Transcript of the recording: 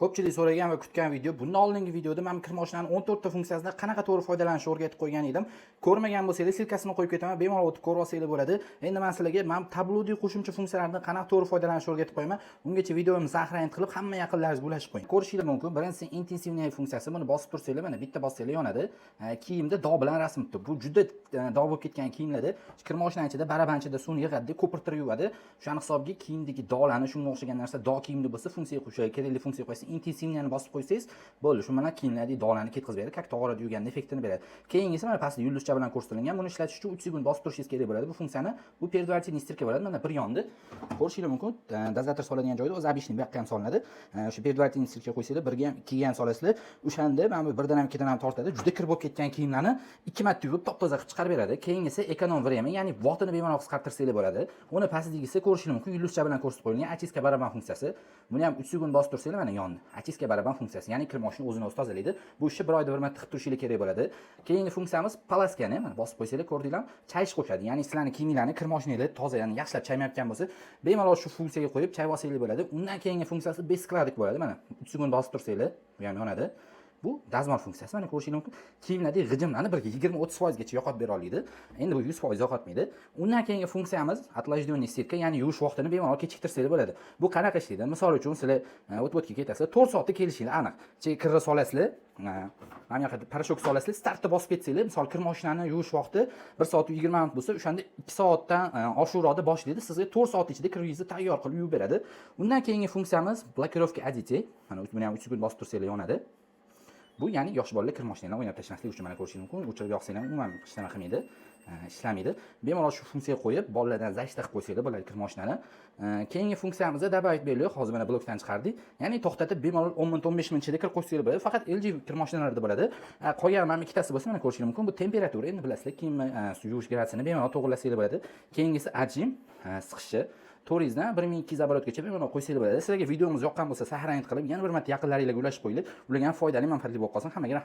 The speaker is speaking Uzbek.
Ko'pchilik so'ragan va kutgan video. Bundan oldingi videoda men kir mashinaning 14 ta funksiyasidan qanaqa to'g'ri foydalanishni o'rgatib qo'ygan edim. Ko'rmagan bo'lsangiz, silkasini qo'yib ketaman, bemalol o'tib ko'rib olsangiz bo'ladi. Endi men sizlarga tablodagi qo'shimcha funksiyalardan qanaqa to'g'ri foydalanishni o'rgatib qo'yaman. Ungacha videomizni zaxrayn qilib, hamma yaqinlaringiz ulashib qo'ying. Ko'rishingiz mumkin. Birinchisi intensivniy funksiyasi. Buni bosib tursanglar, mana bitta bossanglar yonadi. Kiyimda dog' bilan rasm bitdi. Bu juda dog' bo'lib ketgan kiyimlarda kir mashinaning ichida barabanchida suvni yig'adi, ko'pirtirib yuvadi. O'shaning hisobiga kiyimdagi dog'larni, shunga o'xshagan narsa dog' kiyimda bo'lsa, funksiya qo'shadi, kerakli funksiya qo'ysa, intensivniyani bosib qo'ysangiz, bo'ldi. Shu bilan kiyimlardagi dog'larni ketkazib beradi, как tog'orada yuvgan effektini beradi. Keyingisi mana pastda yulduzcha bilan ko'rsatilgan. Buni ishlatish uchun 3 sekund bosib turishingiz kerak bo'ladi. Bu funksiyani bu предварительный stirka bo'ladi. Mana bir yondi. Ko'rishingiz mumkin. Dozator soladigan joyda o'zi обычный bu yoqqa ham solinadi. O'sha предварительный stirka qo'ysanglar, birga ham ikkiga ham solasizlar. O'shanda mana bu birdan ham ikkidan ham tortadi. Juda kir bo'lib ketgan kiyimlarni 2 marta yuvib top-toza qilib chiqarib beradi. Keyingisi ekonom время, ya'ni vaqtini bemalol qisqartirsanglar bo'ladi. Uni pastdagisi ko'rishingiz mumkin. Yulduzcha bilan ko'rsatib qo'yilgan очистка baraban funksiyasi. Buni ham 3 sekund bosib tursanglar mana yondi. очистка baraban funksiyasi, ya'ni kir mashina o'zini o'zi tozalaydi. Bu ishni bir oyda bir marta qilib turishingiz kerak bo'ladi. Keyingi funksiyamiz palaskani, mana bosib qo'ysanglar, ko'rdinglarmi? Chayish qo'shadi. Ya'ni sizlarning kiyimlarni kir mashinanglar toza, ya'ni yaxshilab chaymayotgan bo'lsa, bemalol shu funksiyaga qo'yib chayib olsanglar bo'ladi. Undan keyingi funksiyasi beskladlik bo'ladi. Mana 3 sekund bosib tursanglar, bu ham yonadi. Bu dazmol funksiyasi. Mana ko'rishingiz mumkin. Kiyimlardagi g'ijimlarni birga 20-30% gacha yo'qotib bera oladi. Endi bu 100% yo'qotmaydi. Undan keyingi funksiyamiz отложенный stirka, ya'ni yuvish vaqtini bemalol kechiktirsangiz bo'ladi. Bu qanaqa ishlaydi? Misol uchun sizlar o'tga ketasizlar, 4 soatda kelishingiz aniq. Kirni solasizlar, mana yoqqa parashok solasizlar, startda bosib ketsanglar, misol kir mashinani yuvish vaqti 1 soat 20 minut bo'lsa, o'shanda 2 soatdan oshiqroqda boshlaydi. Sizga 4 soat ichida kiringizni tayyor qilib yuvib beradi. Undan keyingi funksiyamiz blokirovka aditi. Mana buni ham 3 sekund bosib tursanglar yonadi. Bu ya'ni yosh bolalar kir mashinalarni o'ynab tashlamaslik uchun mana ko'rishingiz mumkin. O'chirib yoqsanglar ham umuman ishlama qilmaydi, ishlamaydi. Bemalol shu funksiyaga qo'yib, bolalardan zashta qilib qo'ysanglar bo'ladi kir mashinani. Keyingi funksiyamizda добавить berlik, hozir mana blokdan chiqardik. Ya'ni to'xtatib bemalol 10 minut 15 minut ichida kir qo'ysanglar bo'ladi. Faqat LG kir mashinalarida bo'ladi. Qolgan mana ikkitasi bo'lsa mana ko'rishingiz mumkin. Bu temperatura, endi bilasizlar, kiyimni yuvish gradusini bemalol to'g'irlasanglar bo'ladi. Keyingisi ajim, siqishi. 400 dan 1200 оборотgacha bemalol qo'ysanglar bo'ladi. Sizlarga videomiz yoqqan bo'lsa, sahrayn qilib, yana bir marta yaqinlaringizga ulashib qo'yinglar. Ularga ham foydali, manfaatli bo'lib qolsin. Hammaga rahmat.